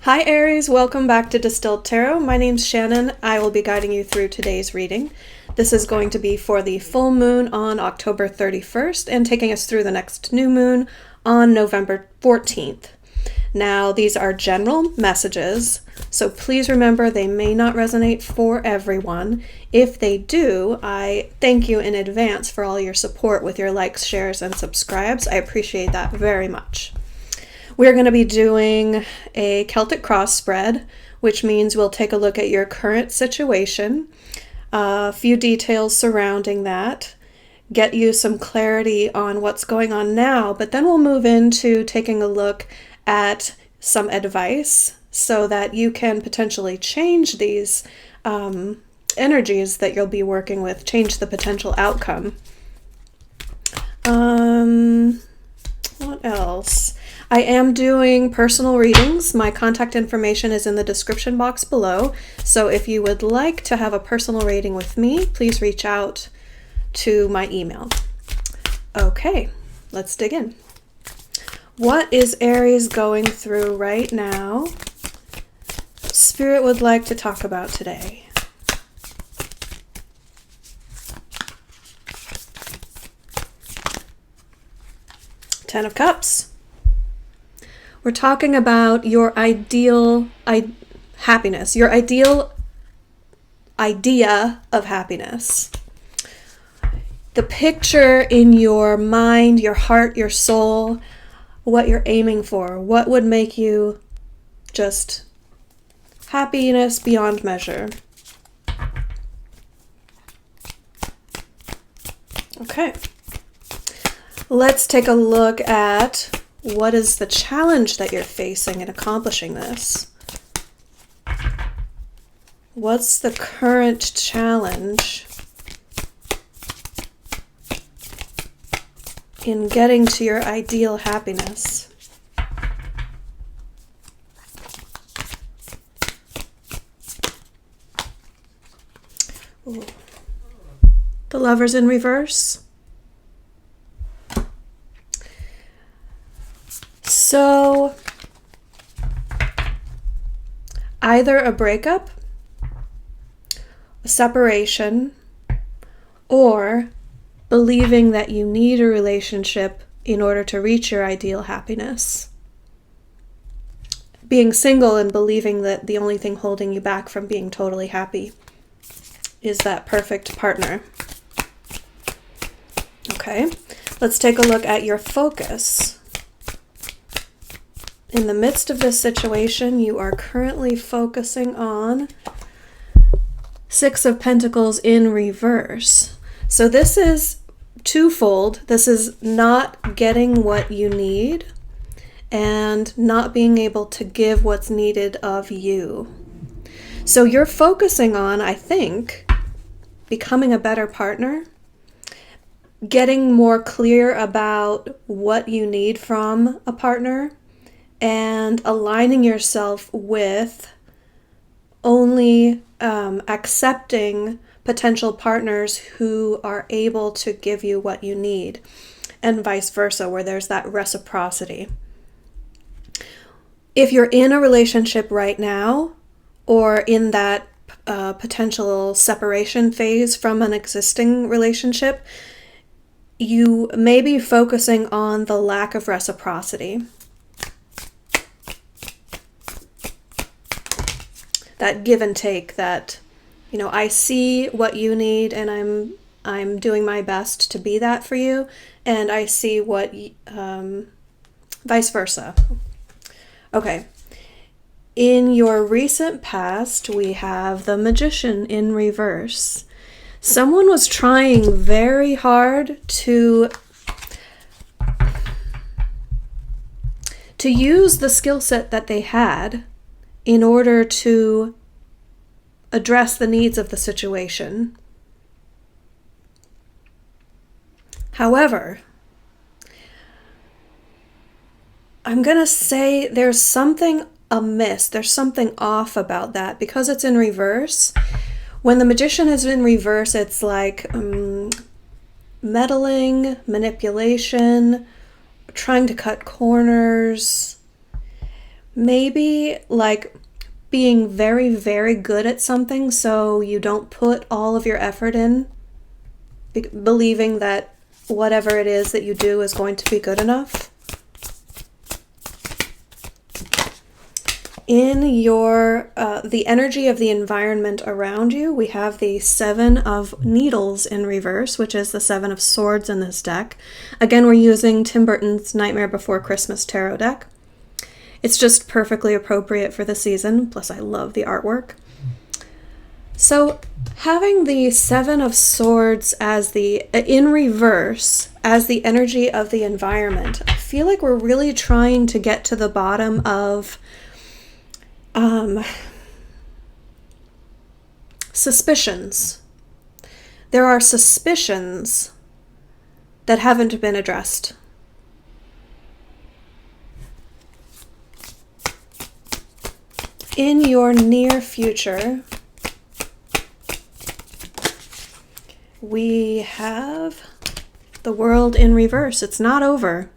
Hi Aries, welcome back to Distilled Tarot. My name's Shannon. I will be guiding you through today's reading. This is going to be for the full moon on October 31st and taking us through the next new moon on November 14th. Now, these are general messages, so please remember they may not resonate for everyone. If they do, I thank you in advance for all your support with your likes, shares, and subscribes. I appreciate that very much. We're going to be doing a Celtic cross spread, which means we'll take a look at your current situation, a few details surrounding that, get you some clarity on what's going on now, but then we'll move into taking a look at some advice so that you can potentially change these energies that you'll be working with, change the potential outcome. What else? I am doing personal readings. My contact information is in the description box below. So if you would like to have a personal reading with me, please reach out to my email. Okay, let's dig in. What is Aries going through right now? Spirit would like to talk about today. Ten of Cups. We're talking about your ideal happiness, your ideal idea of happiness. The picture in your mind, your heart, your soul, what you're aiming for, what would make you just happiness beyond measure. Okay. Let's take a look at what is the challenge that you're facing in accomplishing this? What's the current challenge in getting to your ideal happiness? Ooh. The Lovers in reverse. So, either a breakup, a separation, or believing that you need a relationship in order to reach your ideal happiness. Being single and believing that the only thing holding you back from being totally happy is that perfect partner. Okay, let's take a look at your focus. In the midst of this situation, you are currently focusing on Six of Pentacles in reverse. So this is twofold. This is not getting what you need and not being able to give what's needed of you. So you're focusing on, I think, becoming a better partner, getting more clear about what you need from a partner, and aligning yourself with only accepting potential partners who are able to give you what you need, and vice versa, where there's that reciprocity. If you're in a relationship right now, or in that potential separation phase from an existing relationship, you may be focusing on the lack of reciprocity. That give and take, that, I see what you need and I'm doing my best to be that for you, and I see what, vice versa. Okay. In your recent past, we have the Magician in reverse. Someone was trying very hard to use the skill set that they had in order to address the needs of the situation. However, I'm going to say there's something amiss, there's something off about that, because it's in reverse. When the Magician is in reverse, it's like meddling, manipulation, trying to cut corners. Maybe like being very, very good at something so you don't put all of your effort in, believing that whatever it is that you do is going to be good enough. In your the energy of the environment around you, we have the Seven of Needles in reverse, which is the Seven of Swords in this deck. Again, we're using Tim Burton's Nightmare Before Christmas tarot deck. It's just perfectly appropriate for the season, plus I love the artwork. So having the Seven of Swords as the in reverse as the energy of the environment, I feel like we're really trying to get to the bottom of suspicions. There are suspicions that haven't been addressed. In your near future, we have the World in reverse. It's not over.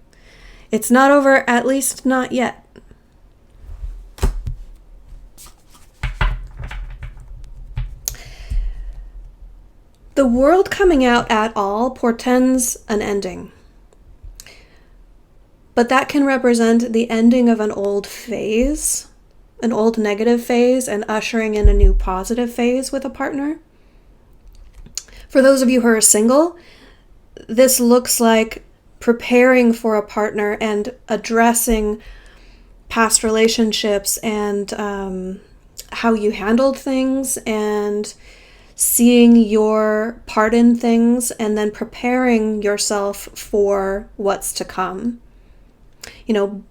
It's not over, at least not yet. The World coming out at all portends an ending. But that can represent the ending of an old phase, an old negative phase, and ushering in a new positive phase with a partner. For those of you who are single, this looks like preparing for a partner and addressing past relationships and how you handled things and seeing your part in things and then preparing yourself for what's to come. You know,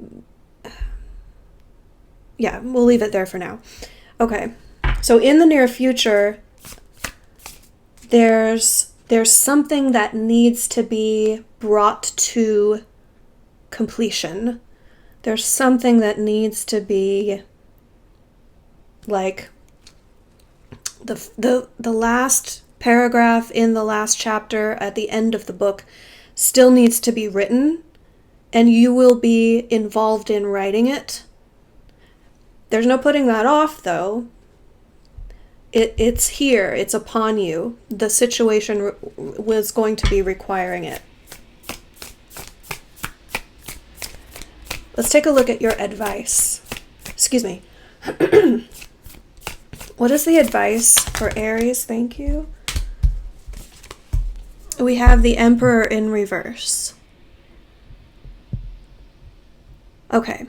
yeah, we'll leave it there for now. Okay, so in the near future, there's something that needs to be brought to completion. There's something that needs to be like the last paragraph in the last chapter at the end of the book still needs to be written, and you will be involved in writing it. There's no putting that off, though. It's here. It's upon you. The situation was going to be requiring it. Let's take a look at your advice. Excuse me. What is the advice for Aries? Thank you. We have the Emperor in reverse. Okay.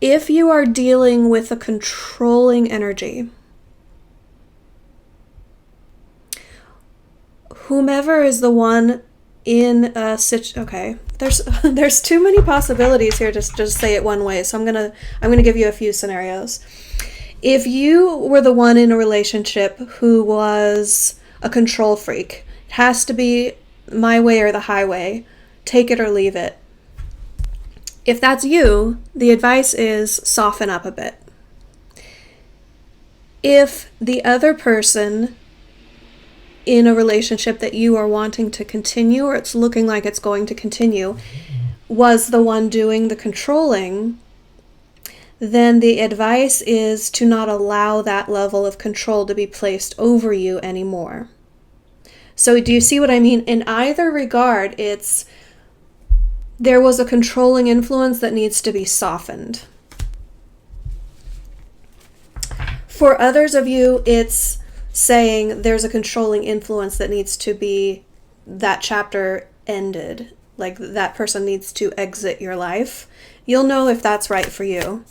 If you are dealing with a controlling energy, whomever is the one in a okay, there's too many possibilities here to just say it one way, so I'm gonna give you a few scenarios. If you were the one in a relationship who was a control freak, it has to be my way or the highway, take it or leave it. If that's you, the advice is soften up a bit. If the other person in a relationship that you are wanting to continue, or it's looking like it's going to continue, was the one doing the controlling, then the advice is to not allow that level of control to be placed over you anymore. So do you see what I mean? In either regard, there was a controlling influence that needs to be softened. For others of you, it's saying there's a controlling influence that needs to be, that chapter ended. Like that person needs to exit your life. You'll know if that's right for you.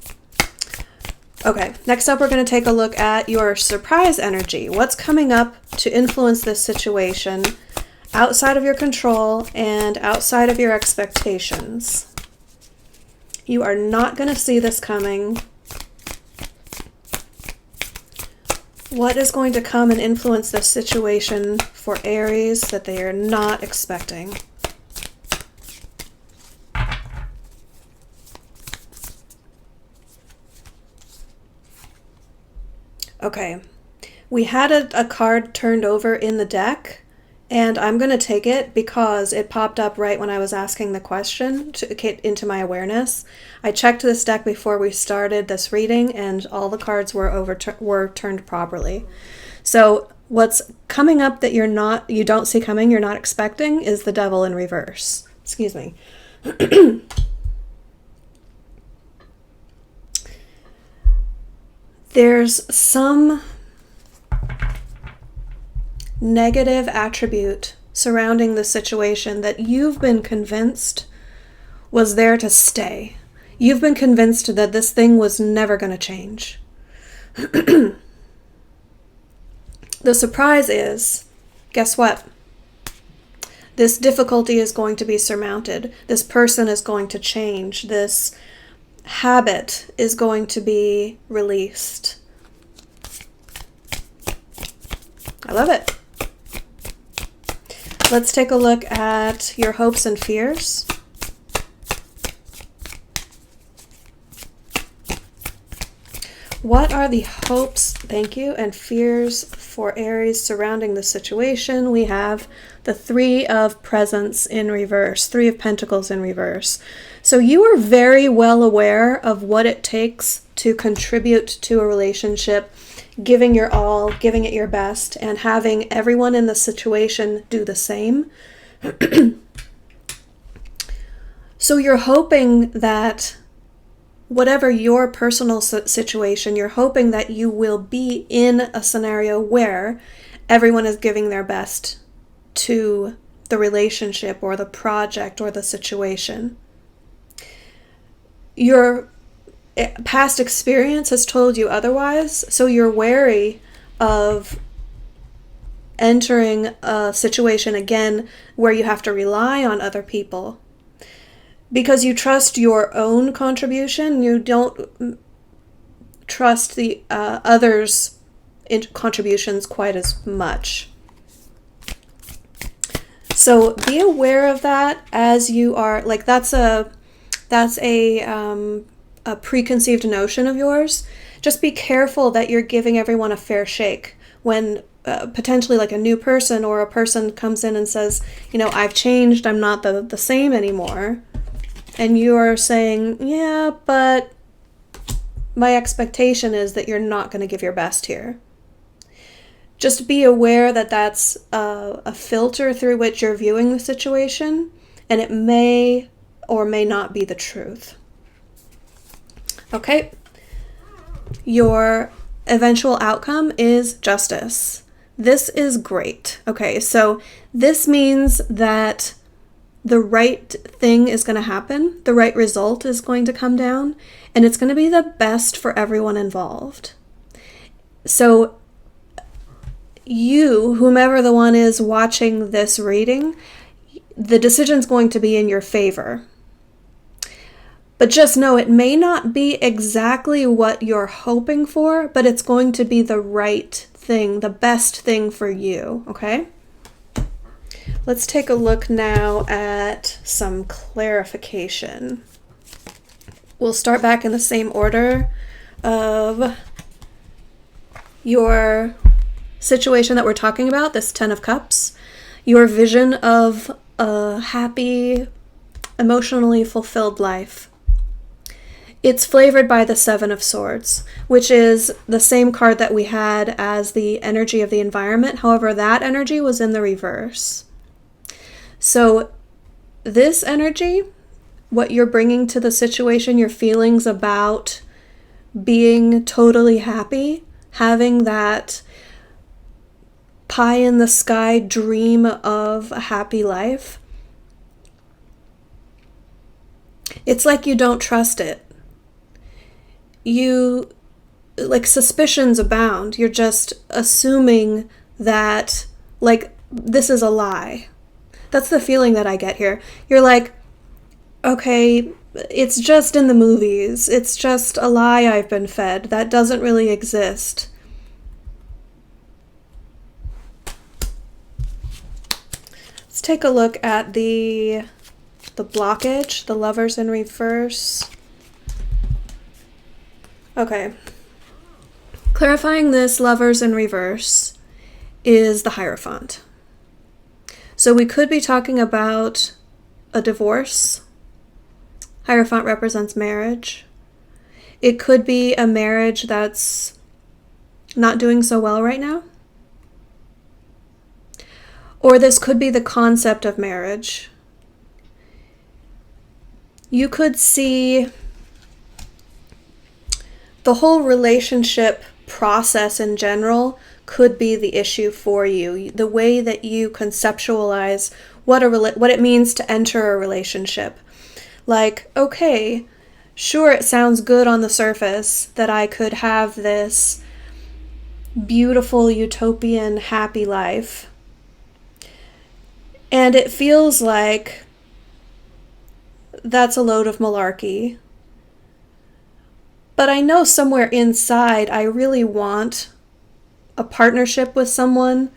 Okay, next up we're going to take a look at your surprise energy. What's coming up to influence this situation outside of your control and outside of your expectations? You are not going to see this coming. What is going to come and influence this situation for Aries that they are not expecting? Okay, we had a card turned over in the deck, And I'm going to take it because it popped up right when I was asking the question to get into my awareness. I checked this deck before we started this reading, and all the cards were turned properly. So what's coming up that you don't see coming, you're not expecting, is the Devil in reverse. Excuse me. There's some negative attribute surrounding the situation that you've been convinced was there to stay. You've been convinced that this thing was never going to change. The surprise is, guess what? This difficulty is going to be surmounted. This person is going to change. This habit is going to be released. I love it. Let's take a look at your hopes and fears. What are the hopes, thank you, and fears for Aries surrounding the situation? We have the Three of Presents in reverse, Three of Pentacles in reverse. So you are very well aware of what it takes to contribute to a relationship, giving your all, giving it your best, and having everyone in the situation do the same. So you're hoping that whatever your personal situation, you're hoping that you will be in a scenario where everyone is giving their best to the relationship or the project or the situation. Your past experience has told you otherwise, so you're wary of entering a situation again where you have to rely on other people. Because you trust your own contribution, you don't trust the others' contributions quite as much. So be aware of that as you are, like that's a preconceived notion of yours. Just be careful that you're giving everyone a fair shake when potentially like a new person or a person comes in and says, I've changed, I'm not the same anymore. And you're saying, yeah, but my expectation is that you're not going to give your best here. Just be aware that that's a filter through which you're viewing the situation, and it may or may not be the truth. Okay. Your eventual outcome is justice. This is great. Okay, so this means that the right thing is going to happen, the right result is going to come down, and it's going to be the best for everyone involved. So you, whomever the one is watching this reading, the decision's going to be in your favor. But just know it may not be exactly what you're hoping for, but it's going to be the right thing, the best thing for you, okay? Let's take a look now at some clarification. We'll start back in the same order of your situation that we're talking about, this 10 of Cups, your vision of a happy, emotionally fulfilled life. It's flavored by the 7 of Swords, which is the same card that we had as the energy of the environment. However, that energy was in the reverse. So this energy, what you're bringing to the situation, your feelings about being totally happy, having that pie in the sky dream of a happy life, it's like you don't trust it. You, like, suspicions abound. You're just assuming that, like, this is a lie. That's the feeling that I get here. You're like, okay, it's just in the movies. It's just a lie I've been fed. That doesn't really exist. Let's take a look at the blockage, the Lovers in reverse. Okay. Clarifying this Lovers in reverse is the Hierophant. So we could be talking about a divorce. Hierophant represents marriage. It could be a marriage that's not doing so well right now. Or this could be the concept of marriage. You could see the whole relationship process in general could be the issue for you. The way that you conceptualize what it means to enter a relationship. Like, okay, sure, it sounds good on the surface that I could have this beautiful, utopian, happy life. And it feels like that's a load of malarkey. But I know somewhere inside I really want a partnership with someone,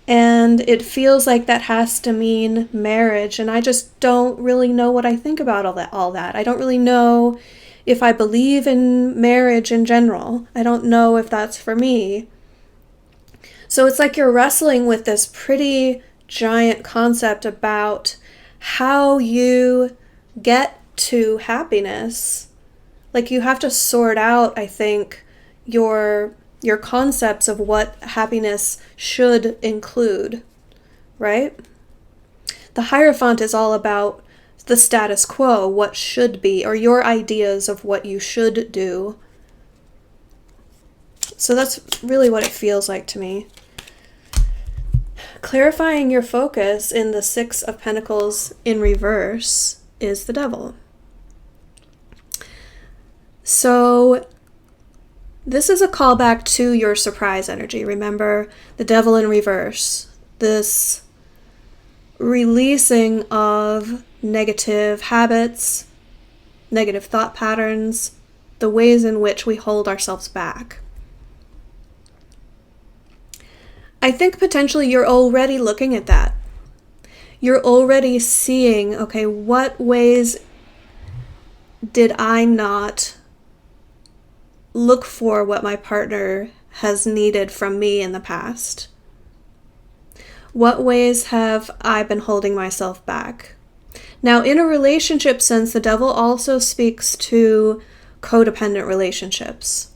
and it feels like that has to mean marriage, and I just don't really know what I think about all that. I don't really know if I believe in marriage in general. I don't know if that's for me. So it's like you're wrestling with this pretty giant concept about how you get to happiness. Like you have to sort out, I think, your concepts of what happiness should include, right? The Hierophant is all about the status quo, what should be, or your ideas of what you should do. So that's really what it feels like to me. Clarifying your focus in the Six of Pentacles in reverse is the Devil. So this is a callback to your surprise energy. Remember, the Devil in reverse. This releasing of negative habits, negative thought patterns, the ways in which we hold ourselves back. I think potentially you're already looking at that. You're already seeing, okay, what ways did I not look for what my partner has needed from me in the past? What ways have I been holding myself back? Now, in a relationship sense, the Devil also speaks to codependent relationships.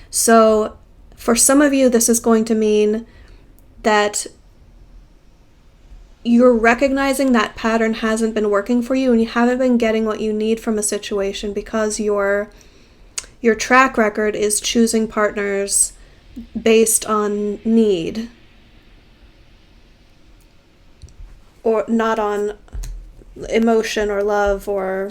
So for some of you, this is going to mean that you're recognizing that pattern hasn't been working for you and you haven't been getting what you need from a situation because your track record is choosing partners based on need or not on emotion or love or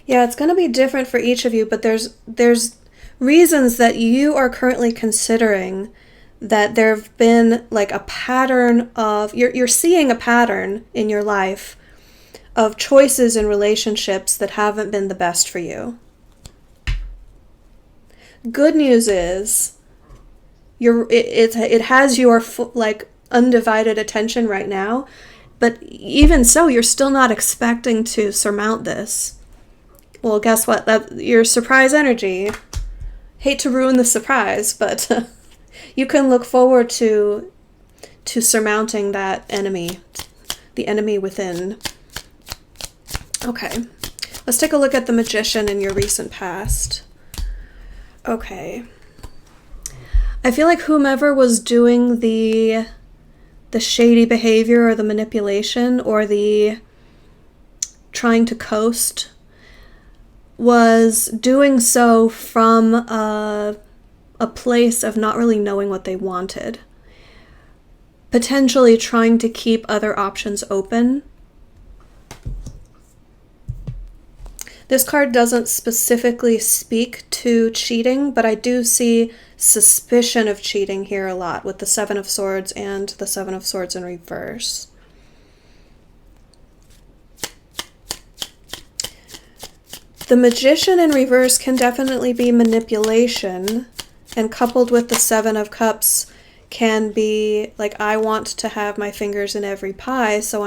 yeah, it's going to be different for each of you, but there's reasons that you are currently considering that there have been like a pattern of, you're seeing a pattern in your life of choices in relationships that haven't been the best for you. Good news is it has your like undivided attention right now, but even so, you're still not expecting to surmount this. Well, guess what? Your surprise energy, hate to ruin the surprise, but you can look forward to surmounting that enemy, the enemy within. Okay, let's take a look at the Magician in your recent past. Okay. I feel like whomever was doing the shady behavior or the manipulation or the trying to coast was doing so from a place of not really knowing what they wanted. Potentially trying to keep other options open. This card doesn't specifically speak to cheating, but I do see suspicion of cheating here a lot with the Seven of Swords and the Seven of Swords in reverse. The Magician in reverse can definitely be manipulation, and coupled with the Seven of Cups can be like, I want to have my fingers in every pie, so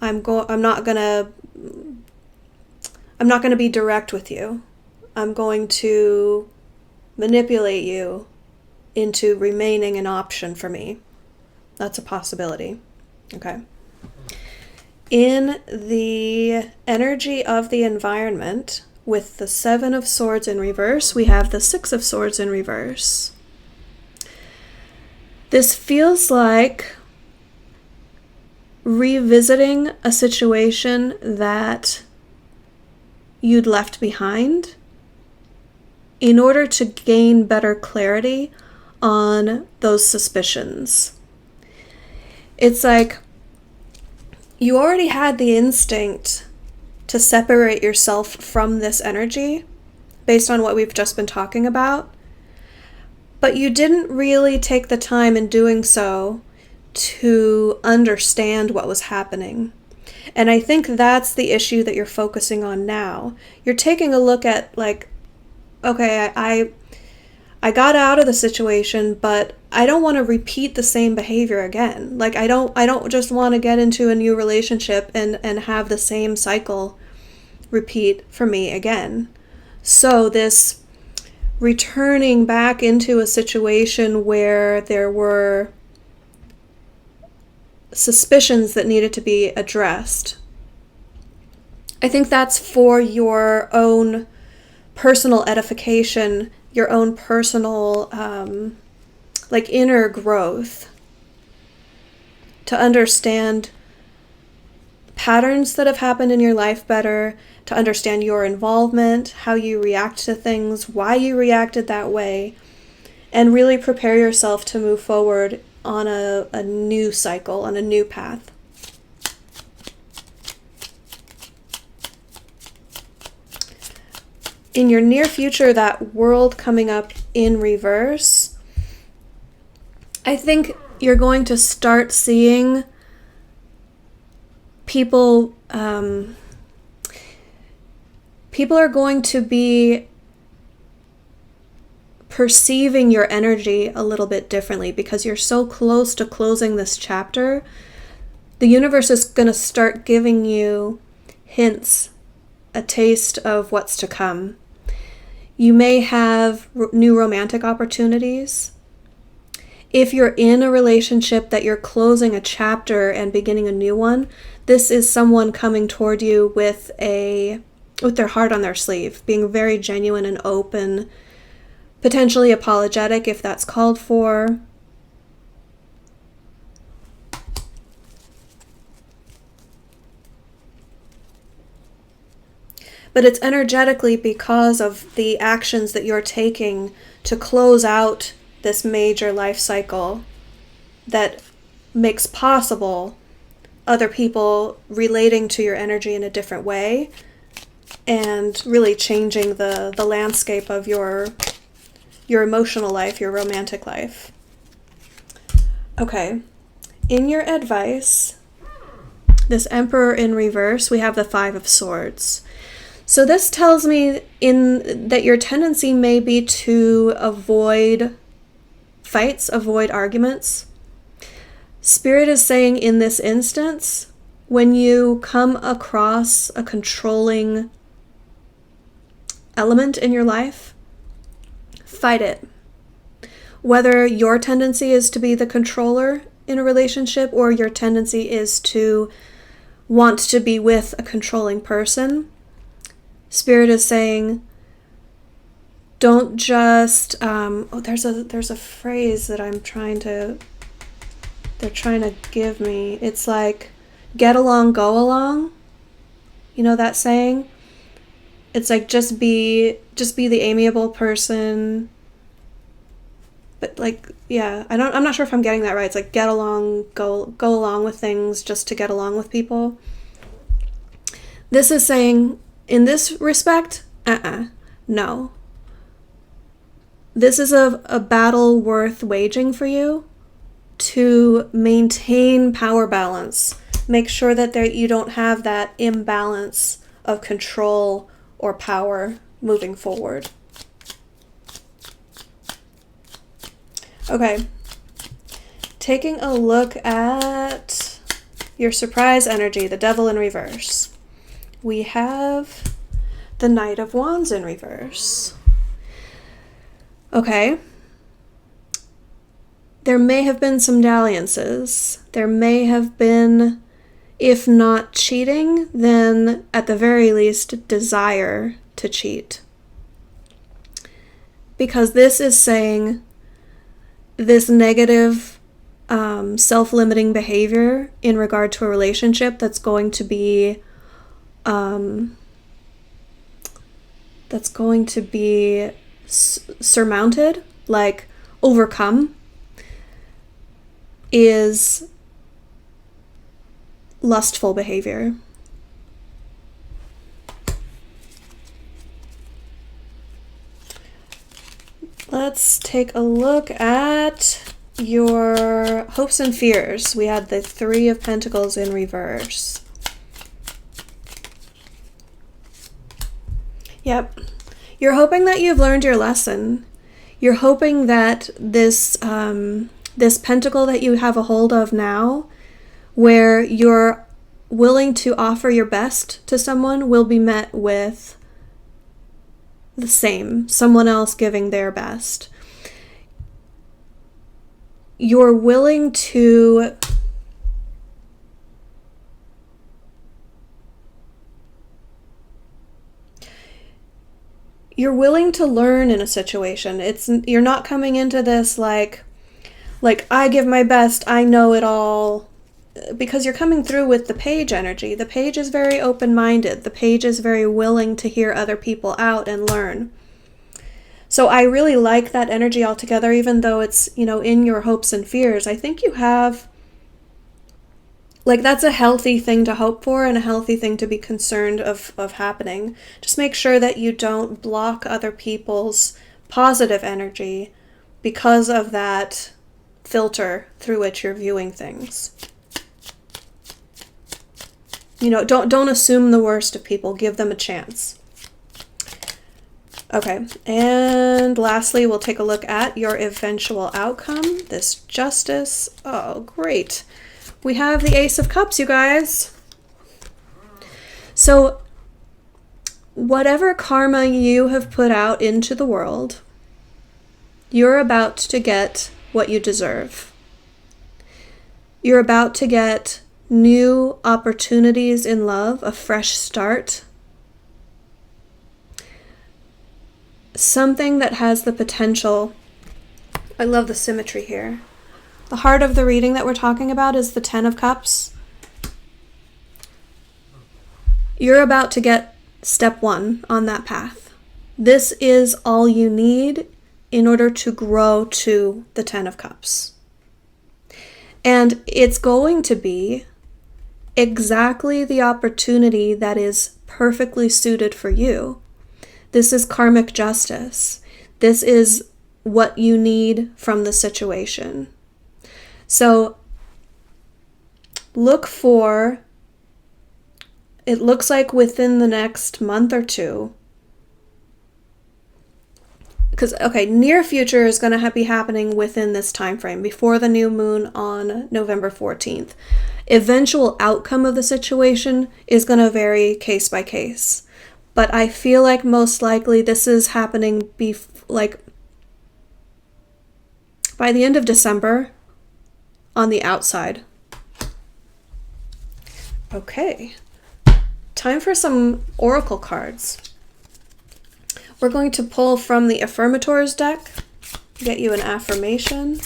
I'm not gonna be direct with you. I'm going to manipulate you into remaining an option for me. That's a possibility. Okay. In the energy of the environment, with the Seven of Swords in reverse, we have the Six of Swords in reverse. This feels like revisiting a situation that you'd left behind in order to gain better clarity on those suspicions. It's like you already had the instinct to separate yourself from this energy based on what we've just been talking about, but you didn't really take the time in doing so to understand what was happening. And I think that's the issue that you're focusing on now. You're taking a look at like, okay, I got out of the situation, but I don't want to repeat the same behavior again. Like I don't just want to get into a new relationship and have the same cycle repeat for me again. So this returning back into a situation where there were suspicions that needed to be addressed, I think that's for your own personal edification, your own personal like inner growth, to understand patterns that have happened in your life better, to understand your involvement, how you react to things, why you reacted that way, and really prepare yourself to move forward on a new cycle, on a new path. In your near future, that world coming up in reverse, I think you're going to start seeing people, people are going to be perceiving your energy a little bit differently because you're so close to closing this chapter. The universe is going to start giving you hints, a taste of what's to come. You may have new romantic opportunities. If you're in a relationship that you're closing a chapter and beginning a new one, this is someone coming toward you with their heart on their sleeve, being very genuine and open, potentially apologetic if that's called for. But it's energetically because of the actions that you're taking to close out this major life cycle that makes possible other people relating to your energy in a different way and really changing the landscape of your emotional life, your romantic life. Okay, in your advice, this Emperor in reverse, we have the Five of Swords. So this tells me that your tendency may be to avoid fights, avoid arguments. Spirit is saying in this instance, when you come across a controlling element in your life, fight it. Whether your tendency is to be the controller in a relationship or your tendency is to want to be with a controlling person, Spirit is saying, don't just, there's a phrase that they're trying to give me. It's like, get along, go along. You know that saying? It's like, just be the amiable person. But like, yeah, I'm not sure if I'm getting that right. It's like, get along, go along with things just to get along with people. This is saying, in this respect, no. This is a battle worth waging for you to maintain power balance. Make sure that you don't have that imbalance of control or power moving forward. Okay. Taking a look at your surprise energy, the Devil in reverse. We have the Knight of Wands in reverse. Okay. There may have been some dalliances. There may have been, if not cheating, then at the very least desire to cheat. Because this is saying this negative self-limiting behavior in regard to a relationship that's going to be surmounted, like overcome, is lustful behavior. Let's take a look at your hopes and fears. We had the Three of Pentacles in reverse. Yep. You're hoping that you've learned your lesson. You're hoping that this pentacle that you have a hold of now, where you're willing to offer your best to someone, will be met with the same, someone else giving their best. You're willing to learn in a situation. You're not coming into this like I give my best, I know it all, because you're coming through with the Page energy. The Page is very open-minded. The Page is very willing to hear other people out and learn. So I really like that energy altogether, even though it's, in your hopes and fears. I think you have, that's a healthy thing to hope for and a healthy thing to be concerned of happening. Just make sure that you don't block other people's positive energy because of that filter through which you're viewing things. Don't assume the worst of people. Give them a chance. Okay, and lastly, we'll take a look at your eventual outcome, this Justice. Oh, great. We have the Ace of Cups, you guys. So, whatever karma you have put out into the world, you're about to get what you deserve. You're about to get new opportunities in love, a fresh start. Something that has the potential. I love the symmetry here. The heart of the reading that we're talking about is the Ten of Cups. You're about to get step one on that path. This is all you need in order to grow to the Ten of Cups. And it's going to be exactly the opportunity that is perfectly suited for you. This is karmic justice. This is what you need from the situation. So look for, it looks like within the next month or two, because, near future is going to be happening within this time frame, before the new moon on November 14th. Eventual outcome of the situation is going to vary case by case. But I feel like most likely this is happening by the end of December on the outside. Okay, time for some oracle cards. We're going to pull from the Affirmators deck, get you an affirmation.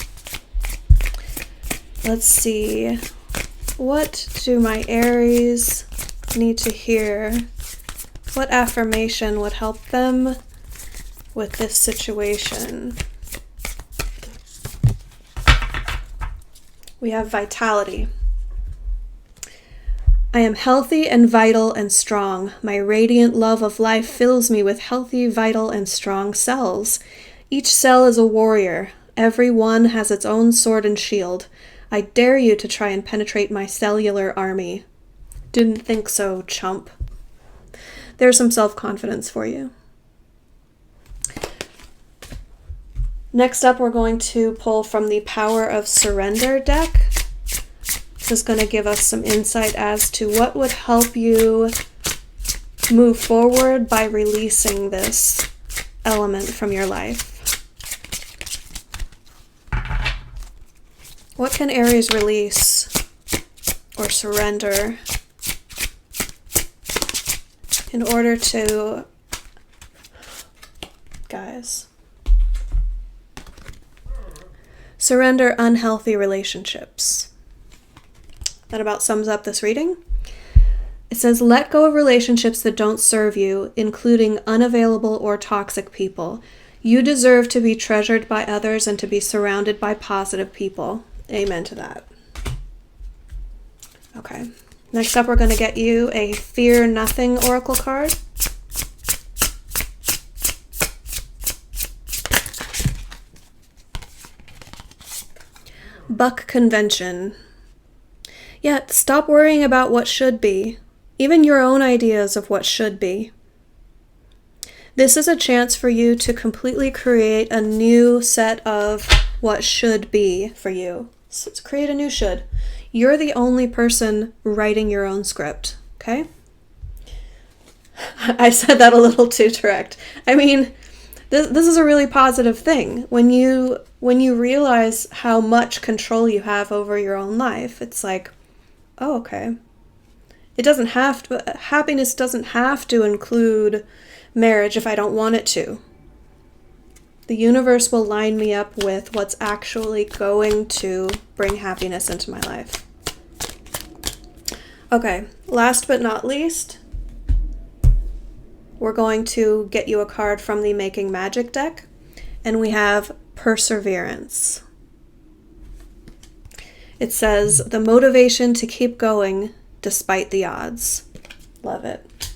Let's see, what do my Aries need to hear? What affirmation would help them with this situation? We have vitality. I am healthy and vital and strong. My radiant love of life fills me with healthy, vital, and strong cells. Each cell is a warrior. Every one has its own sword and shield. I dare you to try and penetrate my cellular army. Didn't think so, chump. There's some self-confidence for you. Next up, we're going to pull from the Power of Surrender deck. This is going to give us some insight as to what would help you move forward by releasing this element from your life. What can Aries release or surrender in order to, guys, surrender unhealthy relationships? That about sums up this reading. It says, let go of relationships that don't serve you, including unavailable or toxic people. You deserve to be treasured by others and to be surrounded by positive people. Amen to that. Okay. Next up, we're going to get you a Fear Nothing Oracle card. Buck Convention. Yeah, stop worrying about what should be, even your own ideas of what should be. This is a chance for you to completely create a new set of what should be for you. So let's create a new should. You're the only person writing your own script, okay? I said that a little too direct. I mean, this is a really positive thing. When you realize how much control you have over your own life, it's like, oh, okay. It doesn't have to, happiness doesn't have to include marriage if I don't want it to. The universe will line me up with what's actually going to bring happiness into my life. Okay, last but not least, we're going to get you a card from the Making Magic deck, and we have Perseverance. It says, the motivation to keep going despite the odds. Love it.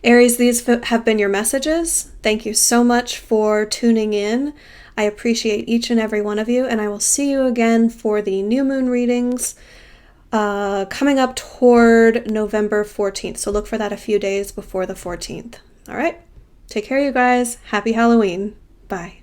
Aries, these have been your messages. Thank you so much for tuning in. I appreciate each and every one of you, and I will see you again for the new moon readings coming up toward November 14th. So look for that a few days before the 14th. All right. Take care, you guys. Happy Halloween. Bye.